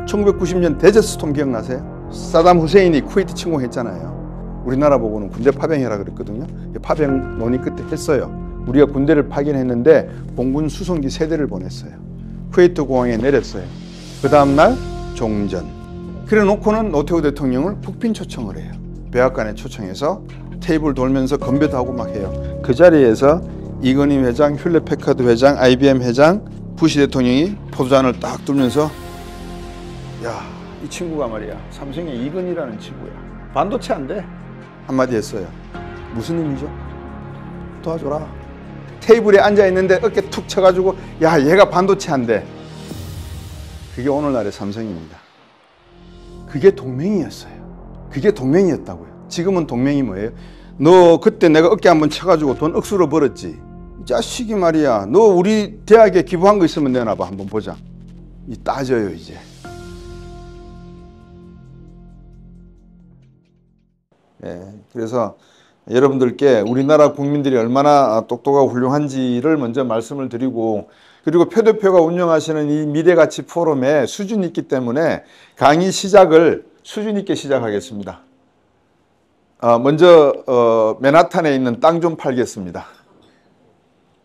1990년 데저트스톰 기억나세요? 사담 후세인이 쿠웨이트 침공했잖아요. 우리나라 보고는 군대 파병해라 그랬거든요. 파병 논의 끝에 했어요. 우리가 군대를 파견했는데 공군 수송기 3대를 보냈어요. 쿠웨이트 공항에 내렸어요. 그 다음날 종전. 그래 놓고는 노태우 대통령을 국빈 초청을 해요. 백악관에 초청해서 테이블 돌면서 건배도 하고 막 해요. 그 자리에서 이건희 회장, 휴렛패커드 회장, IBM 회장, 부시 대통령이 포도잔을 딱 들면서 야, 이 친구가 말이야 삼성의 이건희라는 친구야. 반도체 안 돼. 한마디 했어요. 무슨 의미죠? 도와줘라. 테이블에 앉아있는데 어깨 툭 쳐가지고 야, 얘가 반도체 안 돼. 그게 오늘날의 삼성입니다. 그게 동맹이었어요. 그게 동맹이었다고요. 지금은 동맹이 뭐예요? 너 그때 내가 어깨 한번 쳐가지고 돈 억수로 벌었지. 이 자식이 말이야. 너 우리 대학에 기부한 거 있으면 내놔봐. 한번 보자. 이 따져요 이제. 예, 그래서 여러분들께 우리나라 국민들이 얼마나 똑똑하고 훌륭한지를 먼저 말씀을 드리고, 그리고 표 대표가 운영하시는 이 미래가치 포럼에 수준이 있기 때문에 강의 시작을 수준 있게 시작하겠습니다. 먼저 맨하탄에 있는 땅 좀 팔겠습니다.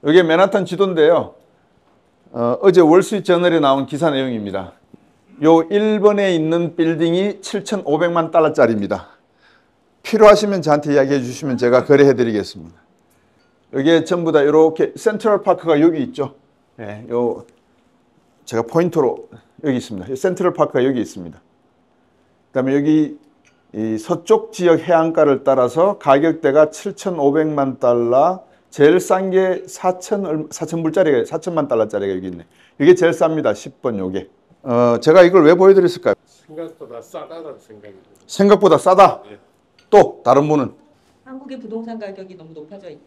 여기 맨하탄 지도인데요. 어제 월스트리트저널에 나온 기사 내용입니다. 요 1번에 있는 빌딩이 7,500만 달러짜리입니다. 필요하시면 저한테 이야기해 주시면 제가 거래해 드리겠습니다. 여기에 전부 다 이렇게 센트럴 파크가 여기 있죠. 네, 요 제가 포인트로 여기 있습니다. 센트럴 파크가 여기 있습니다. 그다음에 여기 이 서쪽 지역 해안가를 따라서 가격대가 7,500만 달러, 제일 싼 게 4,000불짜리가 4천만 달러짜리가 여기 있네. 이게 제일 쌉니다. 10번 요게. 제가 이걸 왜 보여드렸을까요? 생각보다 싸다는 생각입니다. 생각보다 싸다. 네. 또 다른 분은? 한국의 부동산 가격이 너무 높아져 있다.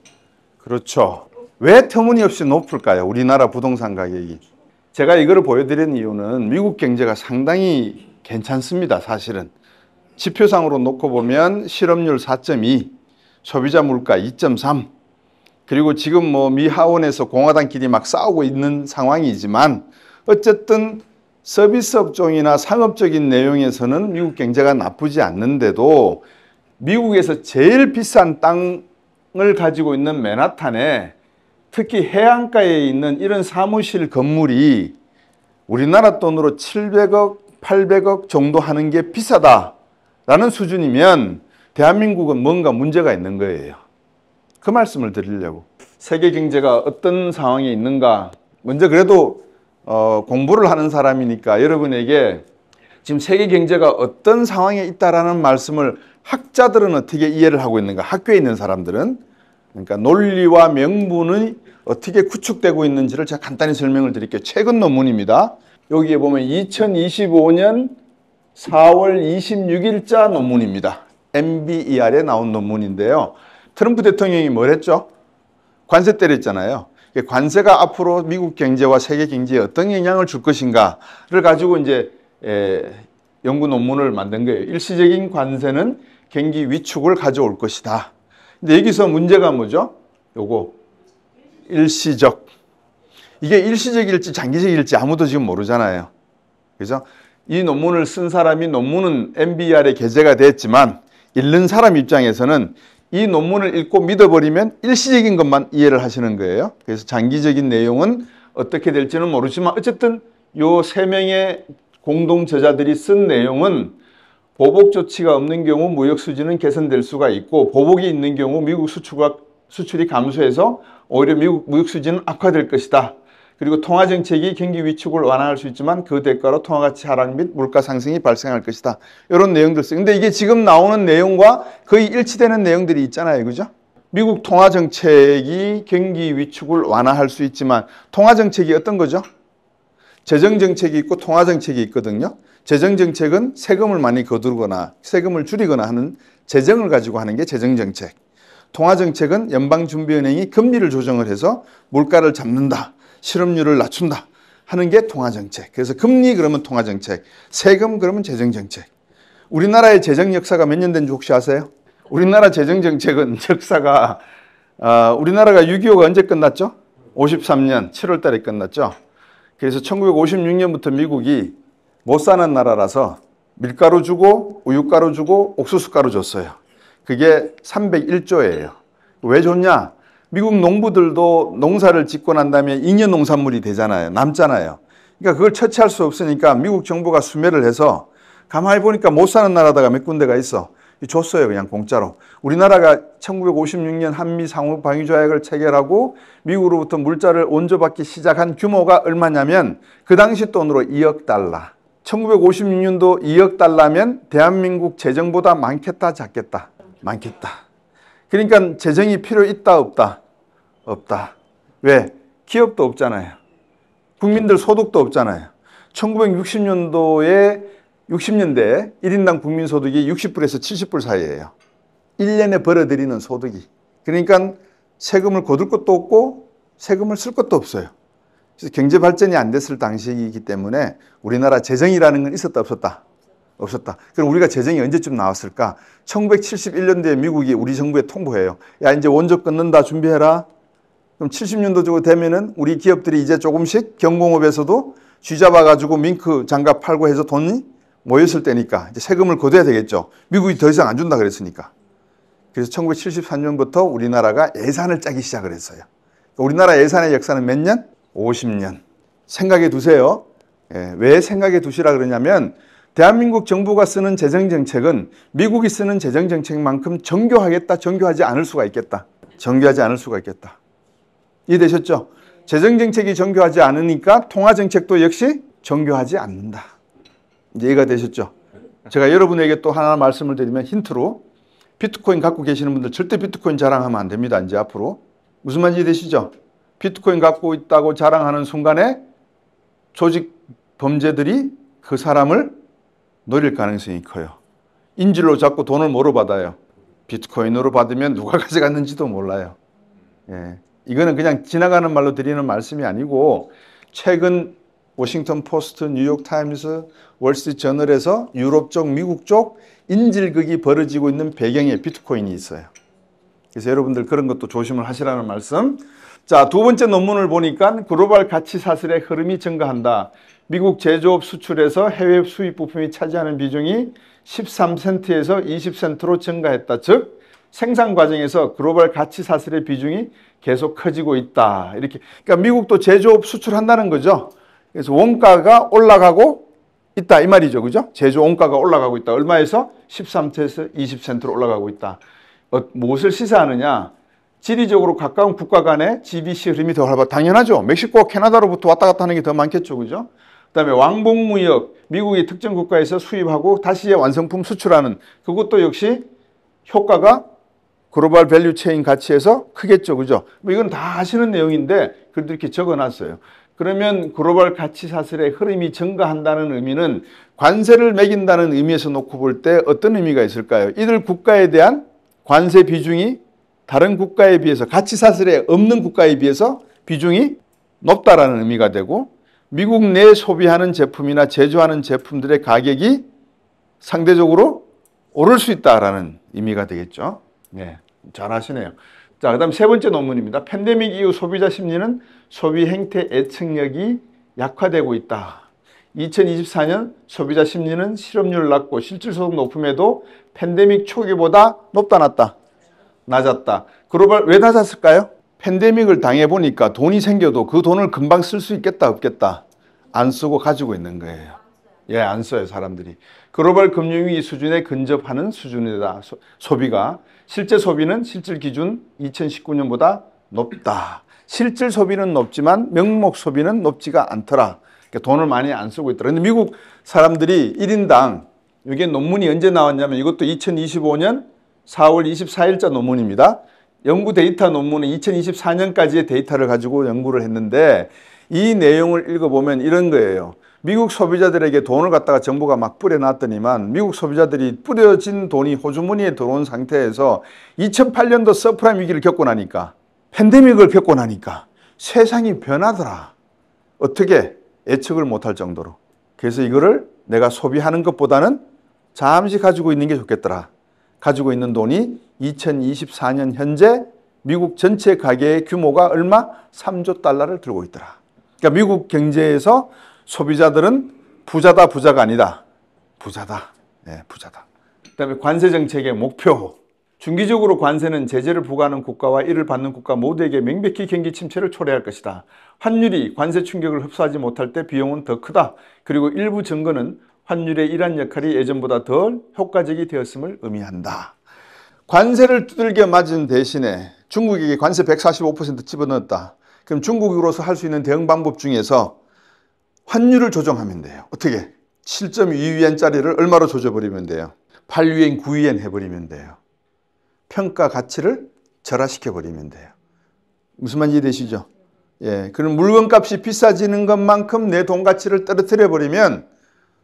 그렇죠. 왜 터무니없이 높을까요? 우리나라 부동산 가격이. 제가 이거를 보여드린 이유는 미국 경제가 상당히 괜찮습니다. 사실은. 지표상으로 놓고 보면 실업률 4.2, 소비자 물가 2.3, 그리고 지금 뭐 미 하원에서 공화당끼리 막 싸우고 있는 상황이지만 어쨌든 서비스 업종이나 상업적인 내용에서는 미국 경제가 나쁘지 않는데도 미국에서 제일 비싼 땅을 가지고 있는 맨하탄에 특히 해안가에 있는 이런 사무실 건물이 우리나라 돈으로 700억, 800억 정도 하는 게 비싸다라는 수준이면 대한민국은 뭔가 문제가 있는 거예요. 그 말씀을 드리려고. 세계 경제가 어떤 상황에 있는가. 먼저 그래도 공부를 하는 사람이니까 여러분에게 지금 세계 경제가 어떤 상황에 있다라는 말씀을 학자들은 어떻게 이해를 하고 있는가. 학교에 있는 사람들은. 그러니까 논리와 명분이 어떻게 구축되고 있는지를 제가 간단히 설명을 드릴게요. 최근 논문입니다. 여기에 보면 2025년 4월 26일자 논문입니다. MBER에 나온 논문인데요. 트럼프 대통령이 뭘 했죠? 관세 때렸잖아요. 관세가 앞으로 미국 경제와 세계 경제에 어떤 영향을 줄 것인가를 가지고 이제 연구 논문을 만든 거예요. 일시적인 관세는 경기 위축을 가져올 것이다. 근데 여기서 문제가 뭐죠? 요거 일시적. 이게 일시적일지 장기적일지 아무도 지금 모르잖아요. 그죠? 이 논문을 쓴 사람이 논문은 MBER에 게재가 됐지만 읽는 사람 입장에서는 이 논문을 읽고 믿어버리면 일시적인 것만 이해를 하시는 거예요. 그래서 장기적인 내용은 어떻게 될지는 모르지만 어쨌든 요 3명의 공동 저자들이 쓴 내용은 보복 조치가 없는 경우 무역 수지는 개선될 수가 있고, 보복이 있는 경우 미국 수출이 감소해서 오히려 미국 무역 수지는 악화될 것이다. 그리고 통화 정책이 경기 위축을 완화할 수 있지만 그 대가로 통화 가치 하락 및 물가 상승이 발생할 것이다. 이런 내용들 써요. 근데 이게 지금 나오는 내용과 거의 일치되는 내용들이 있잖아요. 그죠? 미국 통화 정책이 경기 위축을 완화할 수 있지만 통화 정책이 어떤 거죠? 재정 정책이 있고 통화 정책이 있거든요. 재정 정책은 세금을 많이 거두거나 세금을 줄이거나 하는 재정을 가지고 하는 게 재정 정책. 통화 정책은 연방준비은행이 금리를 조정을 해서 물가를 잡는다. 실업률을 낮춘다 하는 게 통화정책. 그래서 금리 그러면 통화정책, 세금 그러면 재정정책. 우리나라의 재정 역사가 몇 년 된 줄 혹시 아세요? 우리나라 재정정책은 역사가 우리나라가 6.25가 언제 끝났죠? 53년 7월 달에 끝났죠. 그래서 1956년부터 미국이 못 사는 나라라서 밀가루 주고 우유가루 주고 옥수수가루 줬어요. 그게 301조예요. 왜 줬냐? 미국 농부들도 농사를 짓고 난 다음에 잉여 농산물이 되잖아요. 남잖아요. 그러니까 그걸 처치할 수 없으니까 미국 정부가 수매를 해서 가만히 보니까 못 사는 나라다가 몇 군데가 있어. 줬어요. 그냥 공짜로. 우리나라가 1956년 한미 상호 방위 조약을 체결하고 미국으로부터 물자를 원조받기 시작한 규모가 얼마냐면 그 당시 돈으로 2억 달러. 1956년도 2억 달러면 대한민국 재정보다 많겠다 작겠다? 많겠다. 그러니까 재정이 필요 있다 없다? 없다. 왜? 기업도 없잖아요. 국민들 소득도 없잖아요. 1960년대에 1인당 국민소득이 60불에서 70불 사이예요. 1년에 벌어들이는 소득이. 그러니까 세금을 거둘 것도 없고 세금을 쓸 것도 없어요. 그래서 경제 발전이 안 됐을 당시이기 때문에 우리나라 재정이라는 건 있었다 없었다? 없었다. 그럼 우리가 재정이 언제쯤 나왔을까? 1971년도에 미국이 우리 정부에 통보해요. 야, 이제 원조 끊는다, 준비해라. 그럼 70년도 정도 되면은 우리 기업들이 이제 조금씩 경공업에서도 쥐잡아가지고 밍크 장갑 팔고 해서 돈이 모였을 때니까 이제 세금을 거둬야 되겠죠. 미국이 더 이상 안 준다 그랬으니까. 그래서 1973년부터 우리나라가 예산을 짜기 시작을 했어요. 우리나라 예산의 역사는 몇 년? 50년. 생각해 두세요. 왜 생각해 두시라 그러냐면 대한민국 정부가 쓰는 재정정책은 미국이 쓰는 재정정책만큼 정교하겠다, 정교하지 않을 수가 있겠다. 정교하지 않을 수가 있겠다. 이해되셨죠? 재정정책이 정교하지 않으니까 통화정책도 역시 정교하지 않는다. 이제 이해가 되셨죠? 제가 여러분에게 또 하나 말씀을 드리면 힌트로 비트코인 갖고 계시는 분들 절대 비트코인 자랑하면 안 됩니다. 이제 앞으로. 무슨 말인지 이해되시죠? 비트코인 갖고 있다고 자랑하는 순간에 조직 범죄들이 그 사람을 노릴 가능성이 커요. 인질로 잡고 돈을 뭐로 받아요? 비트코인으로 받으면 누가 가져갔는지도 몰라요. 이거는 그냥 지나가는 말로 드리는 말씀이 아니고 최근 워싱턴 포스트, 뉴욕 타임스, 월스트리트 저널에서 유럽 쪽, 미국 쪽 인질극이 벌어지고 있는 배경에 비트코인이 있어요. 그래서 여러분들 그런 것도 조심을 하시라는 말씀. 자, 두 번째 논문을 보니까 글로벌 가치 사슬의 흐름이 증가한다. 미국 제조업 수출에서 해외 수입 부품이 차지하는 비중이 13센트에서 20센트로 증가했다. 즉 생산 과정에서 글로벌 가치 사슬의 비중이 계속 커지고 있다. 이렇게. 그러니까 미국도 제조업 수출한다는 거죠. 그래서 원가가 올라가고 있다 이 말이죠. 그죠? 제조 원가가 올라가고 있다. 얼마에서? 13센트에서 20센트로 올라가고 있다. 무엇을 시사하느냐? 지리적으로 가까운 국가 간의 GBC 흐름이 더 활발. 당연하죠. 멕시코와 캐나다로부터 왔다 갔다 하는 게 더 많겠죠. 그죠? 그다음에 왕복무역, 미국이 특정 국가에서 수입하고 다시 완성품 수출하는 그것도 역시 효과가 글로벌 밸류 체인 가치에서 크겠죠. 그죠? 뭐 이건 다 아시는 내용인데 그래도 이렇게 적어놨어요. 그러면 글로벌 가치 사슬의 흐름이 증가한다는 의미는 관세를 매긴다는 의미에서 놓고 볼 때 어떤 의미가 있을까요? 이들 국가에 대한 관세 비중이 다른 국가에 비해서 가치 사슬에 없는 국가에 비해서 비중이 높다라는 의미가 되고 미국 내 소비하는 제품이나 제조하는 제품들의 가격이 상대적으로 오를 수 있다라는 의미가 되겠죠. 네, 잘 하시네요. 자, 그다음 세 번째 논문입니다. 팬데믹 이후 소비자 심리는 소비 행태 예측력이 약화되고 있다. 2024년 소비자 심리는 실업률 낮고 실질소득 높음에도 팬데믹 초기보다 높다 낮다? 낮았다. 글로벌 왜 낮았을까요? 팬데믹을 당해보니까 돈이 생겨도 그 돈을 금방 쓸 수 있겠다 없겠다? 안 쓰고 가지고 있는 거예요. 예, 안 써요 사람들이. 글로벌 금융위기 수준에 근접하는 수준이다. 소비가. 실제 소비는 실질 기준 2019년보다 높다. 실질 소비는 높지만 명목 소비는 높지가 않더라. 그러니까 돈을 많이 안 쓰고 있더라. 그런데 미국 사람들이 1인당 이게 논문이 언제 나왔냐면 이것도 2025년 4월 24일자 논문입니다. 연구 데이터 논문은 2024년까지의 데이터를 가지고 연구를 했는데 이 내용을 읽어보면 이런 거예요. 미국 소비자들에게 돈을 갖다가 정부가 막 뿌려놨더니만 미국 소비자들이 뿌려진 돈이 호주머니에 들어온 상태에서 2008년도 서프라임 위기를 겪고 나니까 팬데믹을 겪고 나니까 세상이 변하더라. 어떻게? 예측을 못할 정도로. 그래서 이거를 내가 소비하는 것보다는 잠시 가지고 있는 게 좋겠더라. 가지고 있는 돈이 2024년 현재 미국 전체 가계의 규모가 얼마? 3조 달러를 들고 있더라. 그러니까 미국 경제에서 소비자들은 부자다, 부자가 아니다. 부자다. 네, 부자다. 그다음에 관세 정책의 목표. 중기적으로 관세는 제재를 부과하는 국가와 이를 받는 국가 모두에게 명백히 경기 침체를 초래할 것이다. 환율이 관세 충격을 흡수하지 못할 때 비용은 더 크다. 그리고 일부 증거는 환율의 이러한 역할이 예전보다 덜 효과적이 되었음을 의미한다. 관세를 두들겨 맞은 대신에 중국에게 관세 145% 집어넣었다. 그럼 중국으로서 할 수 있는 대응 방법 중에서 환율을 조정하면 돼요. 어떻게? 7.2위엔짜리를 얼마로 조져버리면 돼요? 8위엔, 9위엔 해버리면 돼요. 평가 가치를 절하시켜버리면 돼요. 무슨 말인지 이해되시죠? 예, 그럼 물건값이 비싸지는 것만큼 내 돈 가치를 떨어뜨려버리면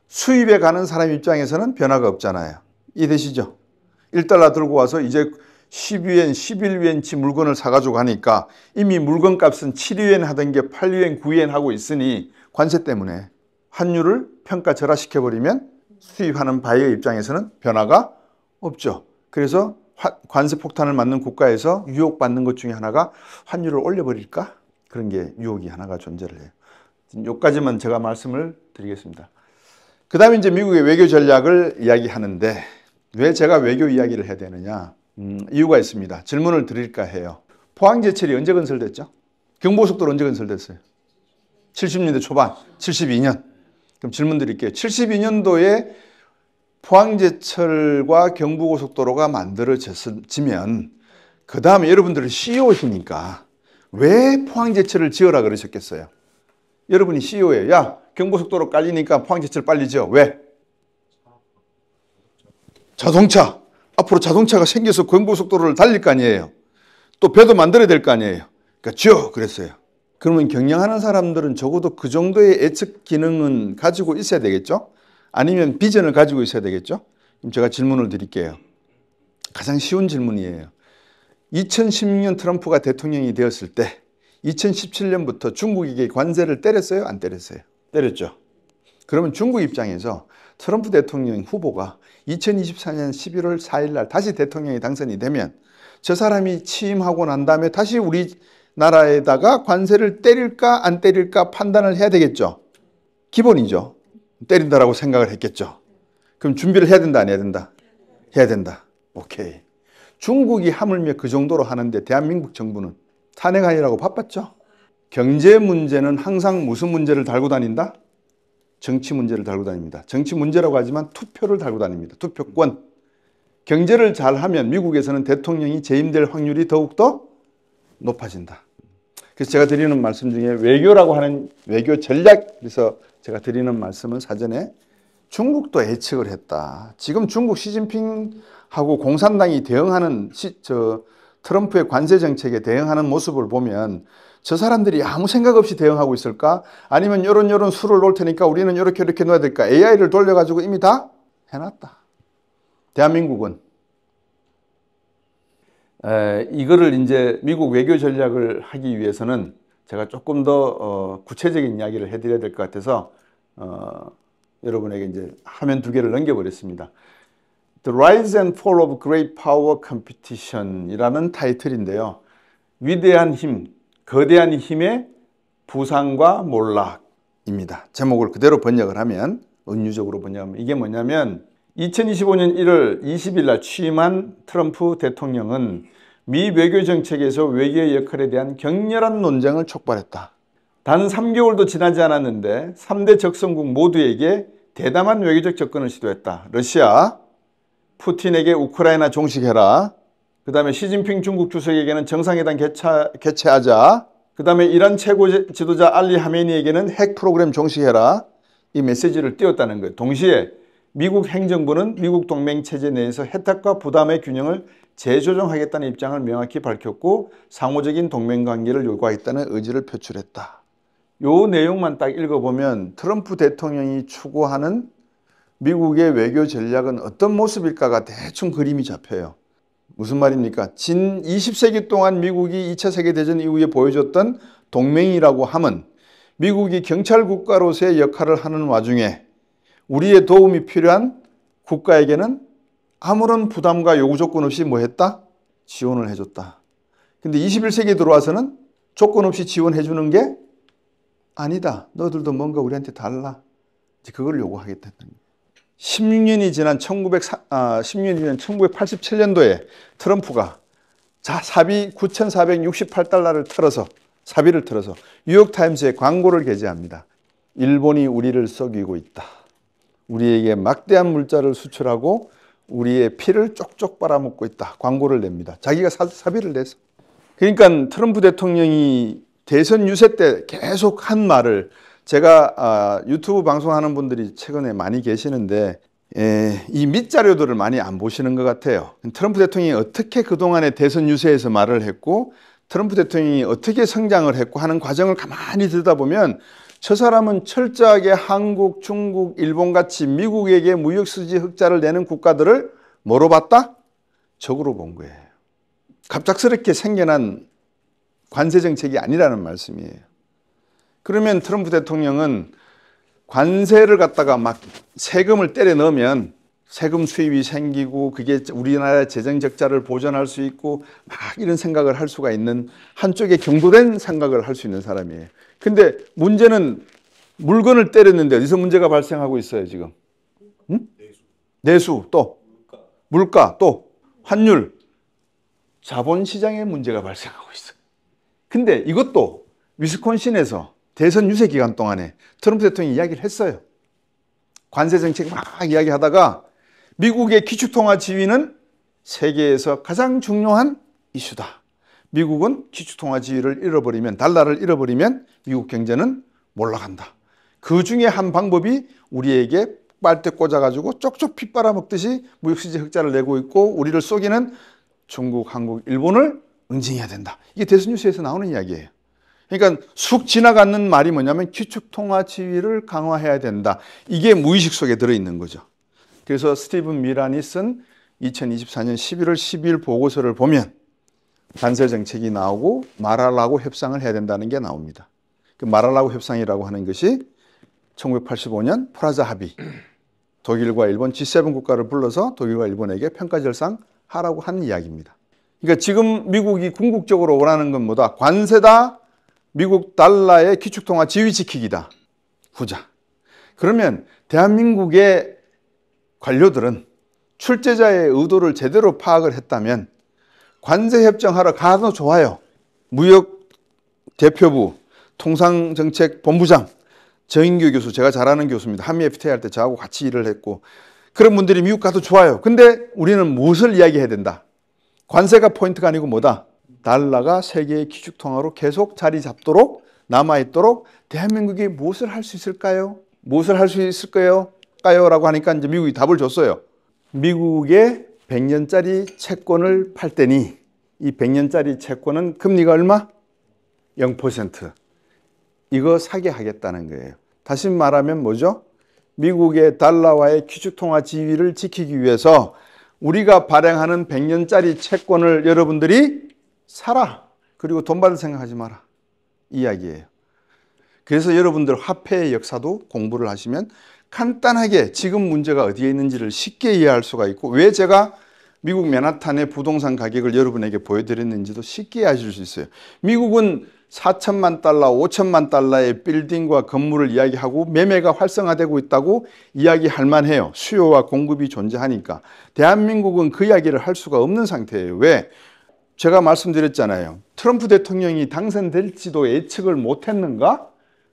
수입에 가는 사람 입장에서는 변화가 없잖아요. 이해되시죠? 1달러 들고 와서 이제 10위엔, 11위엔치 물건을 사가지고 가니까 이미 물건값은 7위엔 하던 게 8위엔, 9위엔 하고 있으니 관세 때문에 환율을 평가 절하시켜버리면 수입하는 바이어 입장에서는 변화가 없죠. 그래서 관세 폭탄을 맞는 국가에서 유혹받는 것 중에 하나가 환율을 올려버릴까? 그런 게 유혹이 하나가 존재를 해요. 여기까지만 제가 말씀을 드리겠습니다. 그 다음에 이제 미국의 외교 전략을 이야기하는데 왜 제가 외교 이야기를 해야 되느냐? 이유가 있습니다. 질문을 드릴까 해요. 포항제철이 언제 건설됐죠? 경부고속도로 언제 건설됐어요? 70년대 초반, 72년. 그럼 질문 드릴게요. 72년도에 포항제철과 경부고속도로가 만들어지면 그 다음에 여러분들은 CEO시니까 왜 포항제철을 지어라 그러셨겠어요? 여러분이 CEO예요. 야, 경부고속도로 깔리니까 포항제철 빨리 지어. 왜? 자동차. 앞으로 자동차가 생겨서 경부고속도로를 달릴 거 아니에요. 또 배도 만들어야 될 거 아니에요. 그러니까 지어 그랬어요. 그러면 경영하는 사람들은 적어도 그 정도의 예측 기능은 가지고 있어야 되겠죠? 아니면 비전을 가지고 있어야 되겠죠? 그럼 제가 질문을 드릴게요. 가장 쉬운 질문이에요. 2016년 트럼프가 대통령이 되었을 때 2017년부터 중국에게 관세를 때렸어요? 안 때렸어요? 때렸죠. 그러면 중국 입장에서 트럼프 대통령 후보가 2024년 11월 4일 날 다시 대통령이 당선이 되면 저 사람이 취임하고 난 다음에 다시 우리나라에다가 관세를 때릴까 안 때릴까 판단을 해야 되겠죠. 기본이죠. 때린다라고 생각을 했겠죠. 그럼 준비를 해야 된다 안 해야 된다? 해야 된다. 오케이. 중국이 하물며 그 정도로 하는데 대한민국 정부는 탄핵 아니라고 바빴죠. 경제 문제는 항상 무슨 문제를 달고 다닌다? 정치 문제를 달고 다닙니다. 정치 문제라고 하지만 투표를 달고 다닙니다. 투표권. 경제를 잘하면 미국에서는 대통령이 재임될 확률이 더욱더 높아진다. 그래서 제가 드리는 말씀 중에 외교라고 하는 외교 전략, 그래서 제가 드리는 말씀은 사전에 중국도 예측을 했다. 지금 중국 시진핑하고 공산당이 대응하는 트럼프의 관세 정책에 대응하는 모습을 보면 저 사람들이 아무 생각 없이 대응하고 있을까? 아니면 이런 수를 놓을 테니까 우리는 이렇게 놓아야 될까? AI를 돌려가지고 이미 다 해놨다. 대한민국은 이거를 이제 미국 외교 전략을 하기 위해서는 제가 조금 더 구체적인 이야기를 해드려야 될 것 같아서 여러분에게 이제 화면 2개를 넘겨버렸습니다. The Rise and Fall of Great Power Competition 이라는 타이틀인데요. 위대한 힘, 거대한 힘의 부상과 몰락입니다. 제목을 그대로 번역을 하면, 은유적으로 번역하면 이게 뭐냐면 2025년 1월 20일 날 취임한 트럼프 대통령은 미 외교 정책에서 외교의 역할에 대한 격렬한 논쟁을 촉발했다. 단 3개월도 지나지 않았는데 3대 적성국 모두에게 대담한 외교적 접근을 시도했다. 러시아, 푸틴에게 우크라이나 종식해라. 그 다음에 시진핑 중국 주석에게는 정상회담 개최하자. 그 다음에 이란 최고 지도자 알리 하메니에게는 핵 프로그램 종식해라. 이 메시지를 띄웠다는 거예요. 동시에 미국 행정부는 미국 동맹 체제 내에서 혜택과 부담의 균형을 재조정하겠다는 입장을 명확히 밝혔고 상호적인 동맹 관계를 요구하겠다는 의지를 표출했다. 요 내용만 딱 읽어보면 트럼프 대통령이 추구하는 미국의 외교 전략은 어떤 모습일까가 대충 그림이 잡혀요. 무슨 말입니까? 진 20세기 동안 미국이 2차 세계대전 이후에 보여줬던 동맹이라고 함은 미국이 경찰 국가로서의 역할을 하는 와중에 우리의 도움이 필요한 국가에게는 아무런 부담과 요구 조건 없이 뭐 했다? 지원을 해줬다. 근데 21세기에 들어와서는 조건 없이 지원해 주는 게 아니다. 너희들도 뭔가 우리한테 달라. 이제 그걸 요구하겠다는 거예요. 16년이 지난 1987년도에 트럼프가 사비 9,468달러를 털어서 사비를 털어서 뉴욕타임스에 광고를 게재합니다. 일본이 우리를 속이고 있다. 우리에게 막대한 물자를 수출하고 우리의 피를 쪽쪽 빨아먹고 있다. 광고를 냅니다. 자기가 사비를 내서. 그러니까 트럼프 대통령이 대선 유세 때 계속 한 말을 제가 유튜브 방송하는 분들이 최근에 많이 계시는데 이 밑자료들을 많이 안 보시는 것 같아요. 트럼프 대통령이 어떻게 그동안의 대선 유세에서 말을 했고 트럼프 대통령이 어떻게 성장을 했고 하는 과정을 가만히 들여다보면 저 사람은 철저하게 한국, 중국, 일본같이 미국에게 무역수지 흑자를 내는 국가들을 뭐로 봤다? 적으로 본 거예요. 갑작스럽게 생겨난 관세 정책이 아니라는 말씀이에요. 그러면 트럼프 대통령은 관세를 갖다가 막 세금을 때려 넣으면 세금 수입이 생기고 그게 우리나라의 재정 적자를 보전할 수 있고 막 이런 생각을 할 수가 있는 한쪽에 경도된 생각을 할 수 있는 사람이에요. 근데 문제는 물건을 때렸는데 어디서 문제가 발생하고 있어요, 지금? 응? 내수, 또 물가, 또 환율, 자본시장에 문제가 발생하고 있어요. 근데 이것도 위스콘신에서 대선 유세 기간 동안에 트럼프 대통령이 이야기를 했어요. 관세 정책 막 이야기하다가 미국의 기축통화 지위는 세계에서 가장 중요한 이슈다. 미국은 기축통화 지위를 잃어버리면, 달러를 잃어버리면 미국 경제는 몰락한다. 그 중에 한 방법이 우리에게 빨대 꽂아가지고 쪽쪽 피 빨아먹듯이 무역수지 흑자를 내고 있고 우리를 속이는 중국, 한국, 일본을 응징해야 된다. 이게 대선 뉴스에서 나오는 이야기예요. 그러니까 쑥 지나가는 말이 뭐냐면 기축통화 지위를 강화해야 된다. 이게 무의식 속에 들어있는 거죠. 그래서 스티븐 미란이 쓴 2024년 11월 12일 보고서를 보면 관세 정책이 나오고 마랄라고 협상을 해야 된다는 게 나옵니다. 그 마랄라고 협상이라고 하는 것이 1985년 프라자 합의, 독일과 일본 G7 국가를 불러서 독일과 일본에게 평가절상 하라고 하는 이야기입니다. 그러니까 지금 미국이 궁극적으로 원하는 건 뭐다? 관세다, 미국 달러의 기축통화 지위 지키기다. 후자. 그러면 대한민국의 관료들은 출제자의 의도를 제대로 파악을 했다면 관세협정하러 가도 좋아요. 무역 대표부, 통상정책본부장, 정인규 교수, 제가 잘 아는 교수입니다. 한미 FTA 할 때 저하고 같이 일을 했고 그런 분들이 미국 가도 좋아요. 근데 우리는 무엇을 이야기해야 된다? 관세가 포인트가 아니고 뭐다? 달러가 세계의 기축통화로 계속 자리 잡도록 남아있도록 대한민국이 무엇을 할 수 있을까요? 무엇을 할 수 있을까요? 라고 하니까 이제 미국이 답을 줬어요. 미국의 100년짜리 채권을 팔 때니 이 100년짜리 채권은 금리가 얼마? 0%. 이거 사게 하겠다는 거예요. 다시 말하면 뭐죠? 미국의 달러와의 기축통화 지위를 지키기 위해서 우리가 발행하는 100년짜리 채권을 여러분들이 사라. 그리고 돈 받을 생각하지 마라. 이 이야기예요. 그래서 여러분들 화폐의 역사도 공부를 하시면 간단하게 지금 문제가 어디에 있는지를 쉽게 이해할 수가 있고 왜 제가 미국 맨하탄의 부동산 가격을 여러분에게 보여드렸는지도 쉽게 이해하실 수 있어요. 미국은 4천만 달러, 5천만 달러의 빌딩과 건물을 이야기하고 매매가 활성화되고 있다고 이야기할 만해요. 수요와 공급이 존재하니까. 대한민국은 그 이야기를 할 수가 없는 상태예요. 왜? 제가 말씀드렸잖아요. 트럼프 대통령이 당선될지도 예측을 못했는가?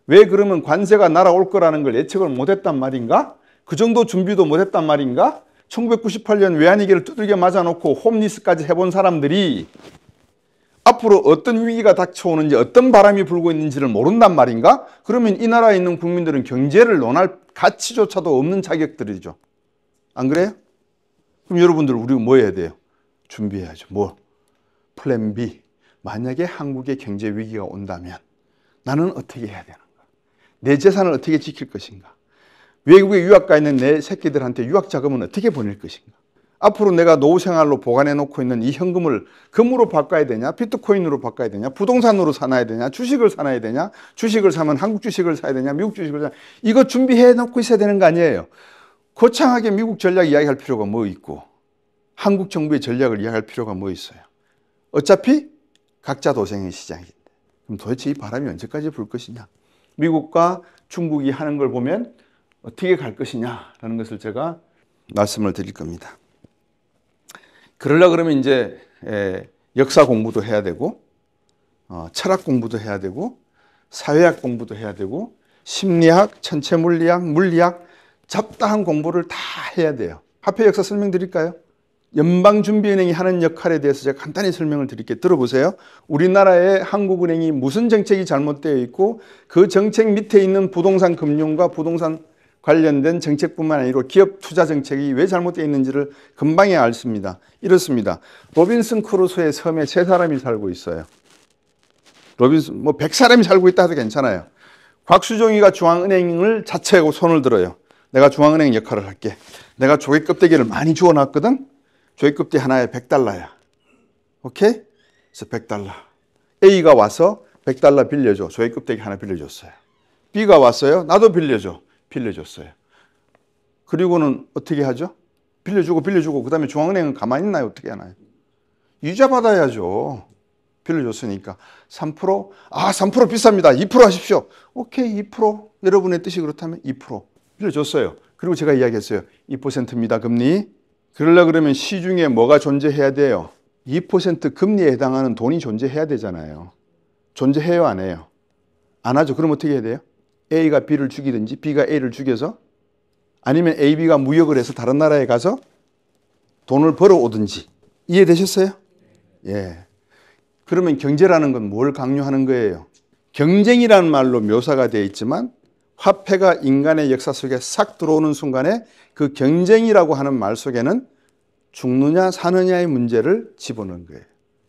왜 그러면 관세가 날아올 거라는 걸 예측을 못했단 말인가? 그 정도 준비도 못했단 말인가? 1998년 외환위기를 두들겨 맞아놓고 홈리스까지 해본 사람들이 앞으로 어떤 위기가 닥쳐오는지 어떤 바람이 불고 있는지를 모른단 말인가? 그러면 이 나라에 있는 국민들은 경제를 논할 가치조차도 없는 자격들이죠. 안 그래요? 그럼 여러분들 우리가 뭐 해야 돼요? 준비해야죠. 뭐? 플랜 B. 만약에 한국에 경제 위기가 온다면 나는 어떻게 해야 되는가? 내 재산을 어떻게 지킬 것인가? 외국에 유학 가 있는 내 새끼들한테 유학 자금은 어떻게 보낼 것인가? 앞으로 내가 노후 생활로 보관해 놓고 있는 이 현금을 금으로 바꿔야 되냐? 비트코인으로 바꿔야 되냐? 부동산으로 사놔야 되냐? 주식을 사놔야 되냐? 주식을 사면 한국 주식을 사야 되냐? 미국 주식을 사야 되냐? 이거 준비해 놓고 있어야 되는 거 아니에요? 거창하게 미국 전략 이야기할 필요가 뭐 있고 한국 정부의 전략을 이야기할 필요가 뭐 있어요? 어차피 각자 도생의 시장인데 그럼 도대체 이 바람이 언제까지 불 것이냐? 미국과 중국이 하는 걸 보면 어떻게 갈 것이냐라는 것을 제가 말씀을 드릴 겁니다. 그러려고 그러면 이제 역사 공부도 해야 되고 철학 공부도 해야 되고 사회학 공부도 해야 되고 심리학, 천체 물리학, 물리학 잡다한 공부를 다 해야 돼요. 화폐 역사 설명드릴까요? 연방준비은행이 하는 역할에 대해서 제가 간단히 설명을 드릴게요. 들어보세요. 우리나라의 한국은행이 무슨 정책이 잘못되어 있고 그 정책 밑에 있는 부동산 금융과 부동산 관련된 정책뿐만 아니라 기업 투자 정책이 왜 잘못되어 있는지를 금방에 알습니다. 이렇습니다. 로빈슨 크루소의 섬에 3사람이 살고 있어요. 로빈슨 100사람이 살고 있다 해도 괜찮아요. 곽수종이가 중앙은행을 자처하고 손을 들어요. 내가 중앙은행 역할을 할게. 내가 조개 껍데기를 많이 주워놨거든. 조개 껍데기 하나에 $100야. 오케이? 그래서 $100. A가 와서 $100 빌려줘. 조개 껍데기 하나 빌려줬어요. B가 왔어요. 나도 빌려줘. 빌려줬어요. 그리고는 어떻게 하죠? 빌려주고 그 다음에 중앙은행은 가만히 있나요? 어떻게 하나요? 이자 받아야죠. 빌려줬으니까 3%? 3% 비쌉니다. 2% 하십시오. 오케이, 2%. 여러분의 뜻이 그렇다면 2% 빌려줬어요. 그리고 제가 이야기했어요. 2%입니다. 금리. 그러면 시중에 뭐가 존재해야 돼요? 2% 금리에 해당하는 돈이 존재해야 되잖아요. 존재해요, 안 해요? 안 하죠. 그럼 어떻게 해야 돼요? A가 B를 죽이든지 B가 A를 죽여서 아니면 A, B가 무역을 해서 다른 나라에 가서 돈을 벌어오든지. 이해되셨어요? 예. 그러면 경제라는 건 뭘 강요하는 거예요? 경쟁이라는 말로 묘사가 되어 있지만 화폐가 인간의 역사 속에 싹 들어오는 순간에 그 경쟁이라고 하는 말 속에는 죽느냐 사느냐의 문제를 집어넣은 거예요.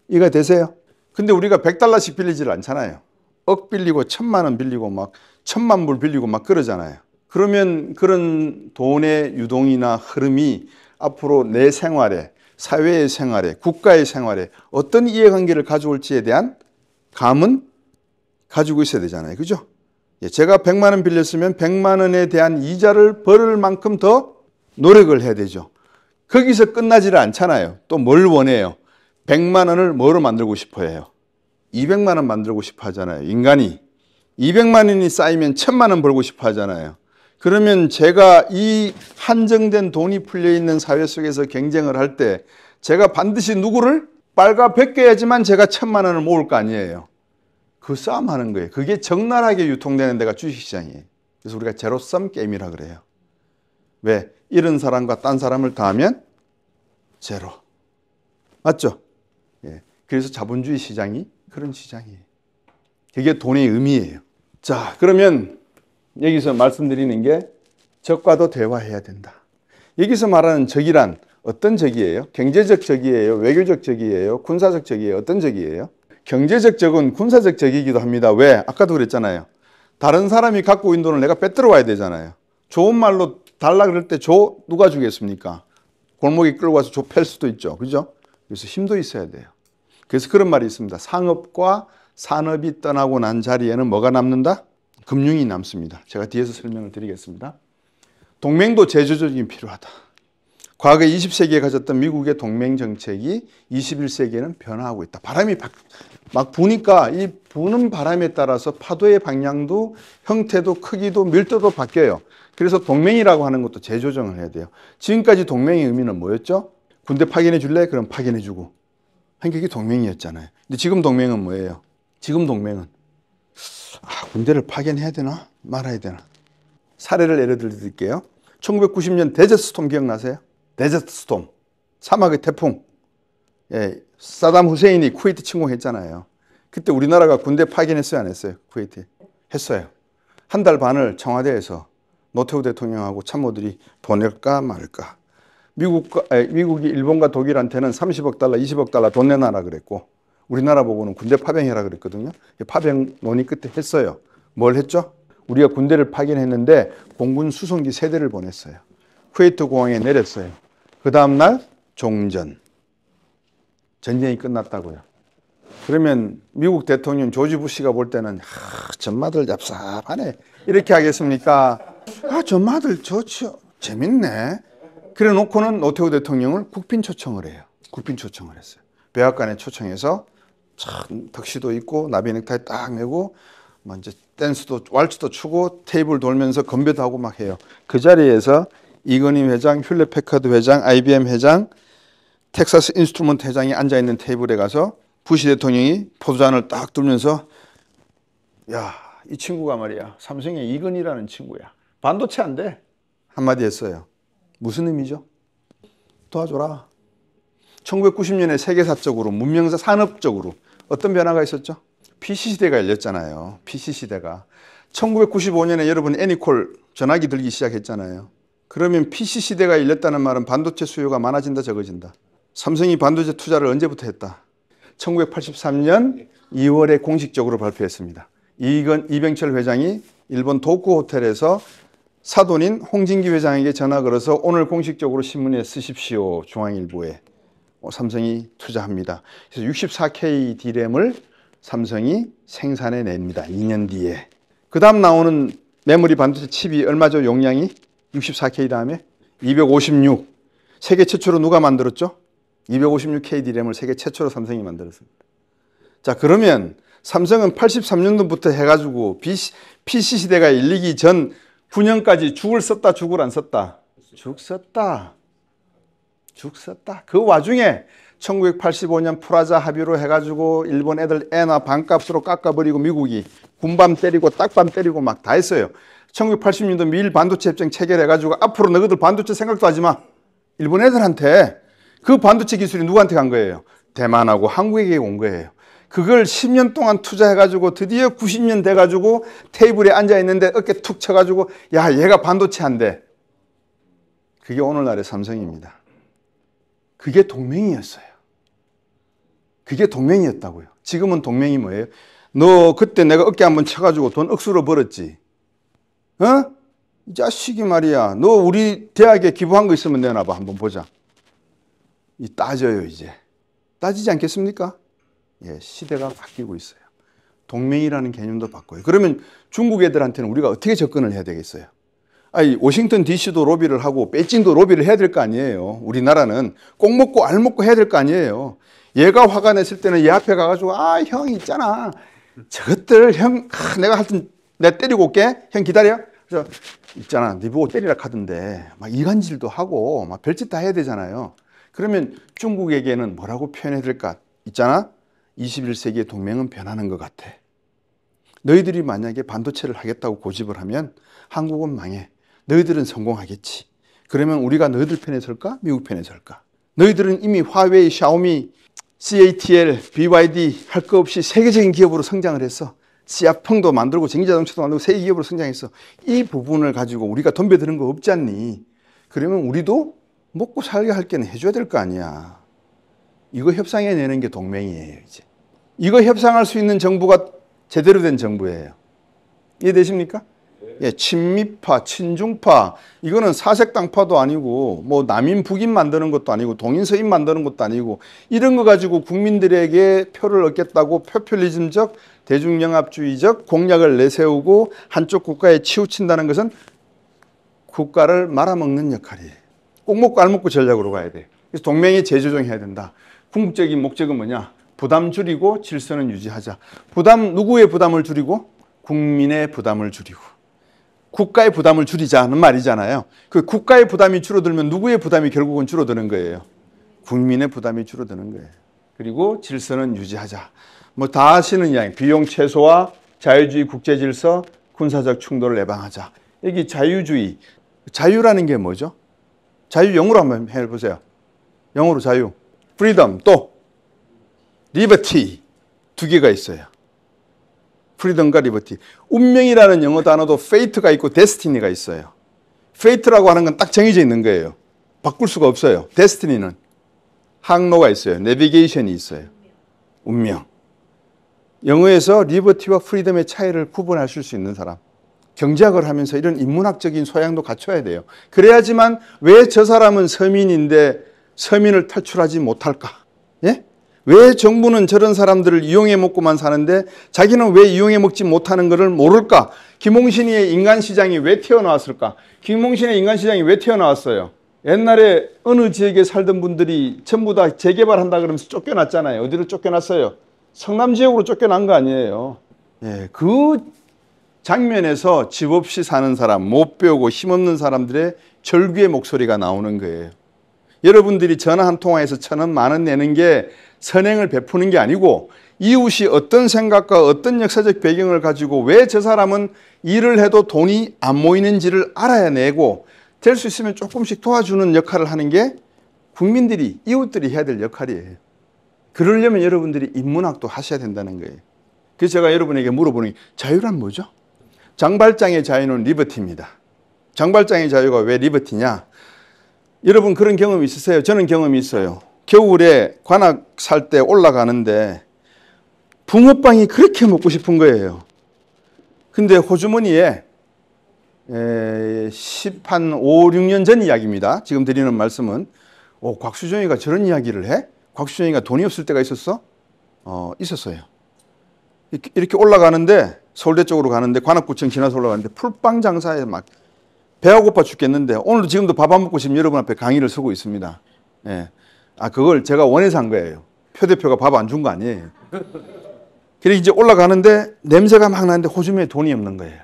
이해가 되세요? 근데 우리가 $100씩 빌리지를 않잖아요. 억 빌리고 1,000만 원 빌리고 막 1,000만 불 빌리고 막 그러잖아요. 그러면 그런 돈의 유동이나 흐름이 앞으로 내 생활에, 사회의 생활에, 국가의 생활에 어떤 이해관계를 가져올지에 대한 감은 가지고 있어야 되잖아요. 그죠? 제가 100만 원 빌렸으면 100만 원에 대한 이자를 벌을 만큼 더 노력을 해야 되죠. 거기서 끝나지를 않잖아요. 또 뭘 원해요? 100만 원을 뭐로 만들고 싶어 해요? 200만 원 만들고 싶어 하잖아요. 인간이 200만 원이 쌓이면 1,000만 원 벌고 싶어 하잖아요. 그러면 제가 이 한정된 돈이 풀려있는 사회 속에서 경쟁을 할 때 제가 반드시 누구를 빨가 벗겨야지만 제가 1,000만 원을 모을 거 아니에요. 그 싸움하는 거예요. 그게 적나라하게 유통되는 데가 주식시장이에요. 그래서 우리가 제로섬 게임이라 그래요. 왜? 이런 사람과 딴 사람을 더하면 제로. 맞죠? 예. 그래서 자본주의 시장이 그런 시장이에요. 그게 돈의 의미예요. 자, 그러면 여기서 말씀드리는 게 적과도 대화해야 된다. 여기서 말하는 적이란 어떤 적이에요? 경제적 적이에요? 외교적 적이에요? 군사적 적이에요? 어떤 적이에요? 경제적 적은 군사적 적이기도 합니다. 왜? 아까도 그랬잖아요. 다른 사람이 갖고 있는 돈을 내가 빼들어 와야 되잖아요. 좋은 말로 달라 그럴 때 누가 주겠습니까? 골목에 끌고 와서 팰 수도 있죠. 그죠? 그래서 힘도 있어야 돼요. 그래서 그런 말이 있습니다. 상업과 산업이 떠나고 난 자리에는 뭐가 남는다? 금융이 남습니다. 제가 뒤에서 설명을 드리겠습니다. 동맹도 재조정이 필요하다. 과거 20세기에 가졌던 미국의 동맹 정책이 21세기에는 변화하고 있다. 바람이 막 부니까 이 부는 바람에 따라서 파도의 방향도 형태도 크기도 밀도도 바뀌어요. 그래서 동맹이라고 하는 것도 재조정을 해야 돼요. 지금까지 동맹의 의미는 뭐였죠? 군대 파견해 줄래? 그럼 파견해 주고. 한국이 동맹이었잖아요. 근데 지금 동맹은 뭐예요? 지금 동맹은 군대를 파견해야 되나? 말아야 되나? 사례를 예를 들어드릴게요. 1990년 데저트 스톰 기억나세요? 데저트 스톰. 사막의 태풍. 예, 사담 후세인이 쿠웨이트 침공했잖아요. 그때 우리나라가 군대 파견했어요, 안 했어요? 쿠웨이트에. 했어요. 한 달 반을 청와대에서 노태우 대통령하고 참모들이 보낼까 말까. 미국이 일본과 독일한테는 30억 달러, 20억 달러 돈 내놔라 그랬고 우리나라 보고는 군대 파병해라 그랬거든요. 파병 논의 끝에 했어요. 뭘 했죠? 우리가 군대를 파견했는데 공군 수송기 3대를 보냈어요. 쿠웨이트 공항에 내렸어요. 그 다음날 종전. 전쟁이 끝났다고요. 그러면 미국 대통령 조지 부시가 볼 때는 전마들 얍삽하네. 이렇게 하겠습니까? 전마들 좋죠. 재밌네. 그래 놓고는 노태우 대통령을 국빈 초청을 해요. 국빈 초청을 했어요. 백악관에 초청해서 참 턱시도 입고 나비 넥타이 딱 메고 이제 댄스도 왈츠도 추고 테이블 돌면서 건배도 하고 막 해요. 그 자리에서 이건희 회장, 휴렛패커드 회장, IBM 회장, 텍사스 인스트루먼트 회장이 앉아있는 테이블에 가서 부시 대통령이 포도잔을 딱 들면서 야, 이 친구가 말이야 삼성의 이건희라는 친구야. 반도체 안 돼. 한마디 했어요. 무슨 의미죠? 도와줘라. 1990년에 세계사적으로 문명사 산업적으로 어떤 변화가 있었죠? PC시대가 열렸잖아요. PC시대가. 1995년에 여러분 애니콜 전화기 들기 시작했잖아요. 그러면 PC시대가 열렸다는 말은 반도체 수요가 많아진다 적어진다. 삼성이 반도체 투자를 언제부터 했다? 1983년 2월에 공식적으로 발표했습니다. 이병철 회장이 일본 도쿠 호텔에서 사돈인 홍진기 회장에게 전화 걸어서 오늘 공식적으로 신문에 쓰십시오. 중앙일보에. 삼성이 투자합니다. 그래서 64K D램을 삼성이 생산해 냅니다. 2년 뒤에. 그 다음 나오는 메모리 반도체 칩이 얼마죠? 용량이? 64K 다음에 256. 세계 최초로 누가 만들었죠? 256K D램을 세계 최초로 삼성이 만들었습니다. 자, 그러면 삼성은 83년도부터 해가지고 PC 시대가 열리기 전 9년까지 죽을 썼다, 죽을 안 썼다? 죽 썼다. 죽 썼다. 그 와중에 1985년 프라자 합의로 해가지고 일본 애들 애나 반값으로 깎아버리고 미국이 군밤 때리고 딱밤 때리고 막 다 했어요. 1980년도 미일 반도체 협정 체결해가지고 앞으로 너희들 반도체 생각도 하지 마. 일본 애들한테 그 반도체 기술이 누구한테 간 거예요? 대만하고 한국에게 온 거예요. 그걸 10년 동안 투자해가지고 드디어 90년 돼가지고 테이블에 앉아있는데 어깨 툭 쳐가지고 야, 얘가 반도체 한대. 그게 오늘날의 삼성입니다. 그게 동맹이었어요. 그게 동맹이었다고요. 지금은 동맹이 뭐예요? 너 그때 내가 어깨 한번 쳐가지고 돈 억수로 벌었지. 어? 이 자식이 말이야. 너 우리 대학에 기부한 거 있으면 내놔봐. 한번 보자. 이 따져요 이제. 따지지 않겠습니까? 예, 시대가 바뀌고 있어요. 동맹이라는 개념도 바꿔요. 그러면 중국 애들한테는 우리가 어떻게 접근을 해야 되겠어요? 아니, 워싱턴 DC도 로비를 하고 베이징도 로비를 해야 될 거 아니에요. 우리나라는 꼭 먹고 알 먹고 해야 될 거 아니에요. 얘가 화가 냈을 때는 얘 앞에 가가지고 아, 형 있잖아. 저것들 형 내가 하여튼 내가 때리고 올게. 형 기다려. 그래서 있잖아. 네 보고 때리라 하던데 막 이간질도 하고 막 별짓 다 해야 되잖아요. 그러면 중국에게는 뭐라고 표현해야 될까? 있잖아. 21세기의 동맹은 변하는 것 같아. 너희들이 만약에 반도체를 하겠다고 고집을 하면 한국은 망해. 너희들은 성공하겠지. 그러면 우리가 너희들 편에 설까? 미국 편에 설까? 너희들은 이미 화웨이, 샤오미, CATL, BYD 할 거 없이 세계적인 기업으로 성장을 했어. 시아펑도 만들고 전기자동차도 만들고 세계 기업으로 성장했어. 이 부분을 가지고 우리가 덤벼드는 거 없지 않니? 그러면 우리도 먹고 살게 할 게는 해줘야 될 거 아니야. 이거 협상해내는 게 동맹이에요, 이제. 이거 협상할 수 있는 정부가 제대로 된 정부예요. 이해되십니까? 예, 친미파, 친중파, 이거는 사색당파도 아니고, 뭐, 남인, 북인 만드는 것도 아니고, 동인, 서인 만드는 것도 아니고, 이런 거 가지고 국민들에게 표를 얻겠다고 포퓰리즘적, 대중영합주의적 공약을 내세우고 한쪽 국가에 치우친다는 것은 국가를 말아먹는 역할이에요. 꼭 먹고 알 먹고 전략으로 가야 돼요. 그래서 동맹이 재조정해야 된다. 궁극적인 목적은 뭐냐? 부담 줄이고 질서는 유지하자. 누구의 부담을 줄이고? 국민의 부담을 줄이고. 국가의 부담을 줄이자는 말이잖아요. 그 국가의 부담이 줄어들면 누구의 부담이 결국은 줄어드는 거예요? 국민의 부담이 줄어드는 거예요. 그리고 질서는 유지하자. 뭐 다 하시는 이야기. 비용 최소화, 자유주의 국제 질서, 군사적 충돌을 예방하자. 여기 자유주의. 자유라는 게 뭐죠? 자유 영어로 한번 해보세요. 영어로 자유. freedom 또 liberty 두 개가 있어요. freedom과 liberty. 운명이라는 영어 단어도 fate가 있고 destiny가 있어요. fate라고 하는 건 딱 정해져 있는 거예요. 바꿀 수가 없어요. destiny는 항로가 있어요. navigation이 있어요. 운명. 영어에서 liberty와 freedom의 차이를 구분하실 수 있는 사람. 경제학을 하면서 이런 인문학적인 소양도 갖춰야 돼요. 그래야지만 왜 저 사람은 서민인데 서민을 탈출하지 못할까? 예? 왜 정부는 저런 사람들을 이용해 먹고만 사는데 자기는 왜 이용해 먹지 못하는 것을 모를까? 김홍신의 인간시장이 왜 튀어나왔을까? 김홍신의 인간시장이 왜 튀어나왔어요? 옛날에 어느 지역에 살던 분들이 전부 다 재개발한다 그러면서 쫓겨났잖아요. 어디로 쫓겨났어요? 성남 지역으로 쫓겨난 거 아니에요. 예, 그 장면에서 집 없이 사는 사람, 못 배우고 힘없는 사람들의 절규의 목소리가 나오는 거예요. 여러분들이 전화 한 통화에서 1,000원, 10,000원 내는 게 선행을 베푸는 게 아니고 이웃이 어떤 생각과 어떤 역사적 배경을 가지고 왜 저 사람은 일을 해도 돈이 안 모이는지를 알아야 내고 될 수 있으면 조금씩 도와주는 역할을 하는 게 국민들이, 이웃들이 해야 될 역할이에요. 그러려면 여러분들이 인문학도 하셔야 된다는 거예요. 그래서 제가 여러분에게 물어보는 게 자유란 뭐죠? 장발장의 자유는 리버티입니다. 장발장의 자유가 왜 리버티냐? 여러분 그런 경험이 있으세요? 저는 경험이 있어요. 겨울에 관악 살 때 올라가는데 붕어빵이 그렇게 먹고 싶은 거예요. 근데 호주머니에 5, 6년 전 이야기입니다. 지금 드리는 말씀은 곽수정이가 저런 이야기를 해? 곽수정이가 돈이 없을 때가 있었어? 있었어요. 이렇게 올라가는데 서울대 쪽으로 가는데 관악구청 지나서 올라가는데 풀빵 장사에 막 배가 고파 죽겠는데 오늘도 지금도 밥 안 먹고 지금 여러분 앞에 강의를 서고 있습니다. 예. 그걸 제가 원해서 한 거예요. 표 대표가 밥 안 준 거 아니에요. 그래서 이제 올라가는데 냄새가 막 나는데 호주머니에 돈이 없는 거예요.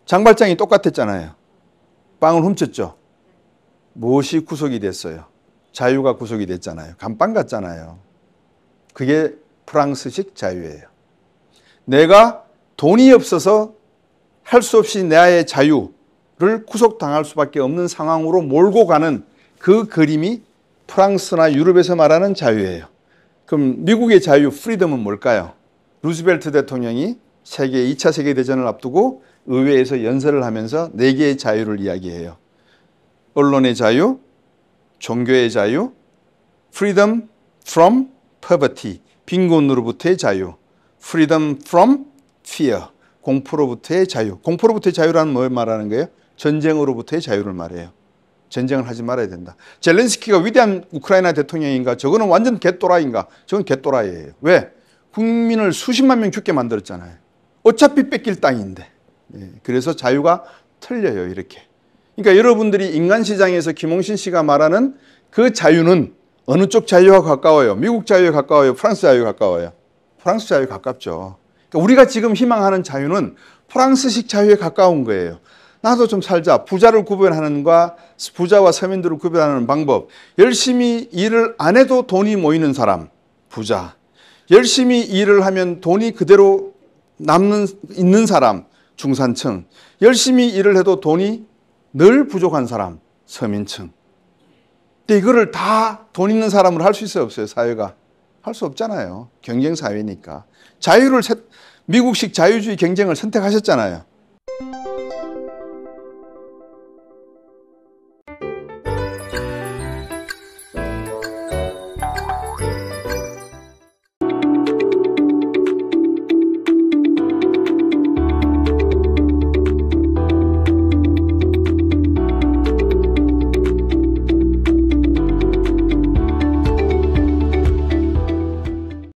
장발장이 똑같았잖아요. 빵을 훔쳤죠. 무엇이 구속이 됐어요? 자유가 구속이 됐잖아요. 감빵 같잖아요. 그게 프랑스식 자유예요. 내가 돈이 없어서 할 수 없이 나의 자유를 구속당할 수밖에 없는 상황으로 몰고 가는 그 그림이 프랑스나 유럽에서 말하는 자유예요. 그럼 미국의 자유, 프리덤은 뭘까요? 루즈벨트 대통령이 2차 세계대전을 앞두고 의회에서 연설을 하면서 4개의 자유를 이야기해요. 언론의 자유, 종교의 자유, freedom from poverty, 빈곤으로부터의 자유, freedom from fear, 공포로부터의 자유. 공포로부터의 자유라는 뭘 말하는 거예요? 전쟁으로부터의 자유를 말해요. 전쟁을 하지 말아야 된다. 젤렌스키가 위대한 우크라이나 대통령인가? 저거는 완전 개또라이인가? 저건 개또라이예요. 왜? 국민을 수십만 명 죽게 만들었잖아요. 어차피 뺏길 땅인데. 그래서 자유가 틀려요, 이렇게. 그러니까 여러분들이 인간시장에서 김홍신 씨가 말하는 그 자유는 어느 쪽 자유와 가까워요? 미국 자유에 가까워요? 프랑스 자유에 가까워요? 프랑스 자유에 가깝죠. 그러니까 우리가 지금 희망하는 자유는 프랑스식 자유에 가까운 거예요. 나도 좀 살자. 부자를 구별하는 것과 부자와 서민들을 구별하는 방법. 열심히 일을 안 해도 돈이 모이는 사람, 부자. 열심히 일을 하면 돈이 그대로 있는 사람, 중산층. 열심히 일을 해도 돈이 늘 부족한 사람, 서민층. 근데 이거를 다 돈 있는 사람으로 할 수 있어요, 없어요, 사회가? 할 수 없잖아요. 경쟁 사회니까. 미국식 자유주의 경쟁을 선택하셨잖아요.